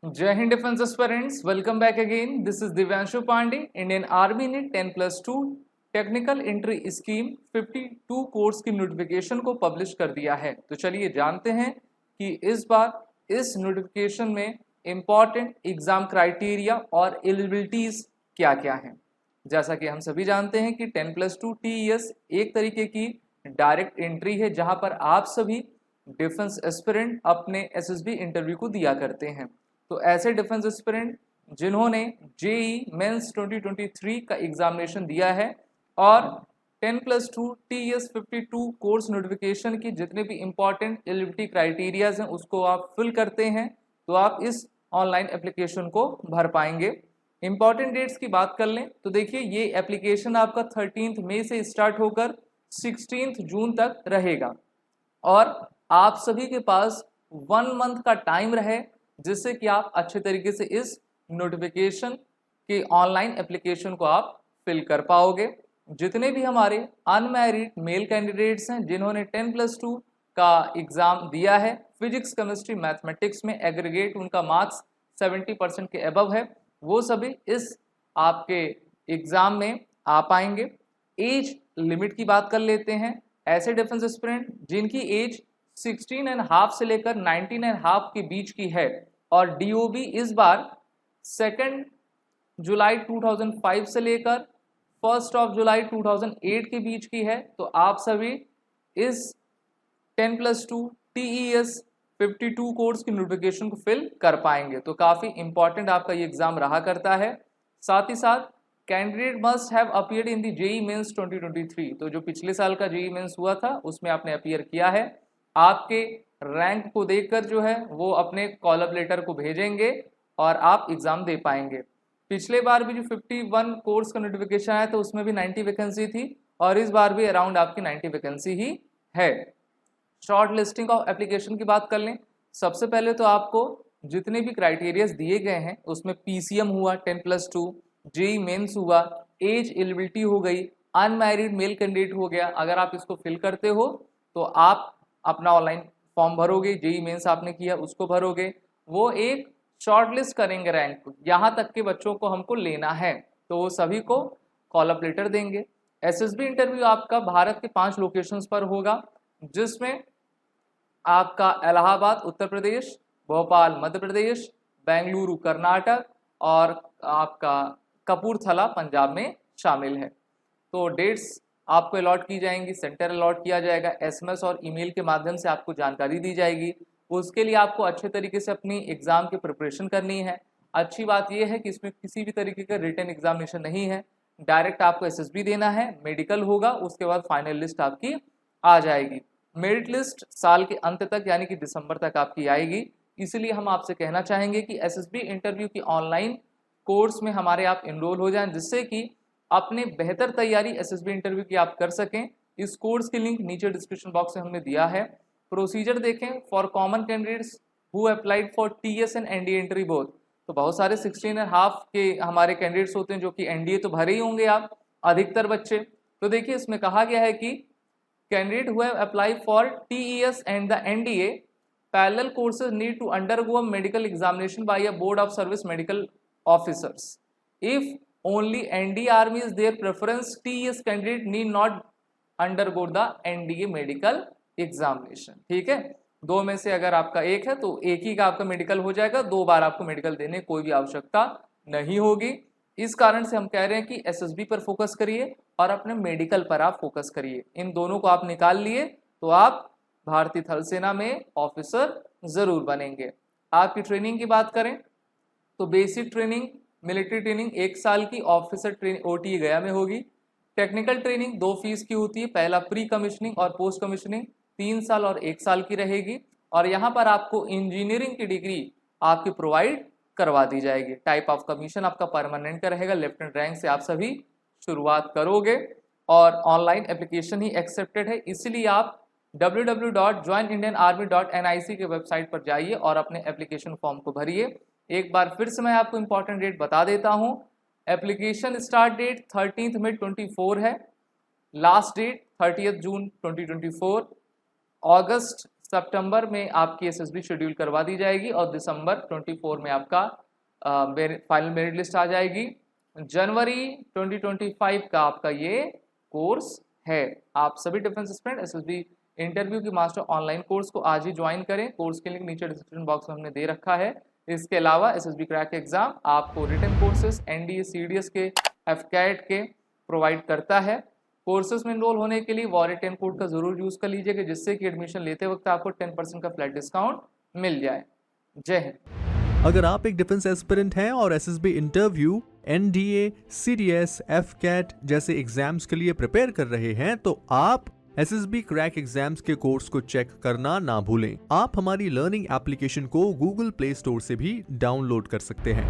जय हिंद defence aspirants, welcome back again. This is Divyanshu Pandey. Indian army ने 10+2 टेक्निकल एंट्री स्कीम 52 कोर्स की notification को पब्लिश कर दिया है। तो चलिए जानते हैं कि इस बार इस नोटिफिकेशन में इंपॉर्टेंट एग्जाम क्राइटेरिया और एलिजिबिलिटीज क्या क्या हैं। जैसा कि हम सभी जानते हैं कि 10+2 TES एक तरीके की डायरेक्ट एंट्री है जहां पर आप सभी डिफेंस एस्पिरेंट अपने SSB इंटरव्यू को दिया करते हैं। तो ऐसे डिफेंस एस्पिरेंट जिन्होंने जेई मेंस 2023 का एग्जामिनेशन दिया है और 10+2 TES 52 कोर्स नोटिफिकेशन की जितने भी इंपॉर्टेंट एलिजिबिलिटी क्राइटेरियाज हैं उसको आप फिल करते हैं तो आप इस ऑनलाइन एप्लीकेशन को भर पाएंगे। इंपॉर्टेंट डेट्स की बात कर लें तो देखिए ये एप्लीकेशन आपका 13 मई से स्टार्ट होकर 16 जून तक रहेगा और आप सभी के पास 1 मंथ का टाइम रहे जिससे कि आप अच्छे तरीके से इस नोटिफिकेशन के ऑनलाइन एप्लीकेशन को आप फिल कर पाओगे। जितने भी हमारे अनमैरिड मेल कैंडिडेट्स हैं जिन्होंने 10+2 का एग्जाम दिया है, फिजिक्स केमिस्ट्री मैथमेटिक्स में एग्रीगेट उनका मार्क्स 70% के अबव है, वो सभी इस आपके एग्जाम में आ पाएंगे। एज लिमिट की बात कर लेते हैं। ऐसे डिफेंस एस्पिरेंट जिनकी एज 16.5 से लेकर 19.5 के बीच की है और DOB इस बार 2 जुलाई 2005 से लेकर 1 जुलाई 2008 के बीच की है, तो आप सभी इस 10+2 TES 52 कोर्स की नोटिफिकेशन को फिल कर पाएंगे। तो काफ़ी इंपॉर्टेंट आपका ये एग्जाम रहा करता है। साथ ही साथ candidate must have appeared in the JEE mains 2023, तो जो पिछले साल का जेई मेंस हुआ था उसमें आपने अपीयर किया है। आपके रैंक को देखकर जो है वो अपने कॉल अप लेटर को भेजेंगे और आप एग्जाम दे पाएंगे। पिछले बार भी जो 51 कोर्स का नोटिफिकेशन आया था उसमें भी 90 वैकेंसी थी और इस बार भी अराउंड आपकी 90 वैकेंसी ही है। शॉर्ट लिस्टिंग ऑफ एप्लीकेशन की बात कर लें, सबसे पहले तो आपको जितने भी क्राइटेरियाज दिए गए हैं उसमें PCM हुआ 10+2, जेई मेंस हुआ, एज एलिजिबिलिटी हो गई, अनमैरिड मेल कैंडिडेट हो गया। अगर आप इसको फिल करते हो तो आप अपना ऑनलाइन फॉर्म भरोगे, जेई मेंस आपने किया उसको भरोगे, वो एक शॉर्ट लिस्ट करेंगे रैंक, यहाँ तक के बच्चों को हमको लेना है तो वो सभी को कॉल अप लेटर देंगे। SSB इंटरव्यू आपका भारत के 5 लोकेशंस पर होगा जिसमें आपका इलाहाबाद उत्तर प्रदेश, भोपाल मध्य प्रदेश, बेंगलुरु कर्नाटक और आपका कपूरथला पंजाब में शामिल है। तो डेट्स आपको अलॉट की जाएंगी, सेंटर अलॉट किया जाएगा, SMS और ईमेल के माध्यम से आपको जानकारी दी जाएगी। उसके लिए आपको अच्छे तरीके से अपनी एग्जाम की प्रिपरेशन करनी है। अच्छी बात यह है कि इसमें किसी भी तरीके का रिटन एग्जामिनेशन नहीं है, डायरेक्ट आपको SSB देना है, मेडिकल होगा, उसके बाद फाइनल लिस्ट आपकी आ जाएगी। मेरिट लिस्ट साल के अंत तक यानी कि दिसंबर तक आपकी आएगी। इसलिए हम आपसे कहना चाहेंगे कि SSB इंटरव्यू की ऑनलाइन कोर्स में हमारे आप इनरोल हो जाएं जिससे कि अपने बेहतर तैयारी SSB इंटरव्यू की आप कर सकें। इस कोर्स की लिंक नीचे डिस्क्रिप्शन बॉक्स में हमने दिया है। प्रोसीजर देखें, for common candidates who applied for TS and NDA entry both, तो बहुत सारे 16.5 के हमारे कैंडिडेट्स होते हैं जो कि NDA तो भरे ही होंगे आप अधिकतर बच्चे। तो देखिए इसमें कहा गया है कि candidate who have applied for TES and the NDA parallel courses need to undergo a medical examination by a board of service medical officers. If only NDA army is their preference, TES candidate need not undergo the NDA medical examination. ठीक है, दो में से अगर आपका एक है तो एक ही का आपका मेडिकल हो जाएगा, 2 बार आपको मेडिकल देने की कोई भी आवश्यकता नहीं होगी। इस कारण से हम कह रहे हैं कि SSB पर फोकस करिए और अपने मेडिकल पर आप फोकस करिए। इन दोनों को आप निकाल लिए तो आप भारतीय थल सेना में ऑफिसर जरूर बनेंगे। आपकी ट्रेनिंग की बात करें तो बेसिक ट्रेनिंग, मिलिट्री ट्रेनिंग 1 साल की, ऑफिसर ट्रेनिंग OT गया में होगी। टेक्निकल ट्रेनिंग 2 फीस की होती है, पहला प्री कमीशनिंग और पोस्ट कमीशनिंग 3 साल और 1 साल की रहेगी और यहाँ पर आपको इंजीनियरिंग की डिग्री आपकी प्रोवाइड करवा दी जाएगी। टाइप ऑफ कमीशन आपका परमानेंट का रहेगा, लेफ्टिनेंट रैंक से आप सभी शुरुआत करोगे और ऑनलाइन एप्लीकेशन ही एक्सेप्टेड है। इसलिए आप www.joinindianarmy.nic के वेबसाइट पर जाइए और अपने एप्लीकेशन फॉर्म को भरिए। एक बार फिर से मैं आपको इंपॉर्टेंट डेट बता देता हूं। एप्लीकेशन स्टार्ट डेट 13 मई 24 है, लास्ट डेट 30 जून 2024, अगस्त सितंबर में आपकी एसएसबी शेड्यूल करवा दी जाएगी और दिसंबर 24 में आपका फाइनल मेरिट लिस्ट आ जाएगी। जनवरी 2025 का आपका ये कोर्स है। आप सभी डिफेंस एस्पिरेंट एसएसबी इंटरव्यू की मास्टर ऑनलाइन कोर्स को आज ही ज्वाइन करें। कोर्स के लिंक नीचे डिस्क्रिप्शन बॉक्स में हमने दे रखा है। इसके अलावा एसएसबी क्रैक एग्जाम आपको रिटन कोर्सेज एनडीए सीडीएस के एफकैट के प्रोवाइड करता है। कोर्सेज में एनरोल होने के लिए वॉरियर 10 कोड का जरूर यूज कर लीजिएगा, जिससे कि एडमिशन लेते वक्त आपको 10% का फ्लैट डिस्काउंट मिल जाए। जय हिंद। अगर आप एक डिफेंस एस्पिरेंट हैं और SSB interview, NDA, CDS, AFCAT जैसे एग्जाम्स के लिए प्रिपेयर कर रहे हैं तो आप एसएसबी क्रैक एग्जाम्स के कोर्स को चेक करना ना भूलें। आप हमारी लर्निंग एप्लीकेशन को गूगल प्ले स्टोर से भी डाउनलोड कर सकते हैं।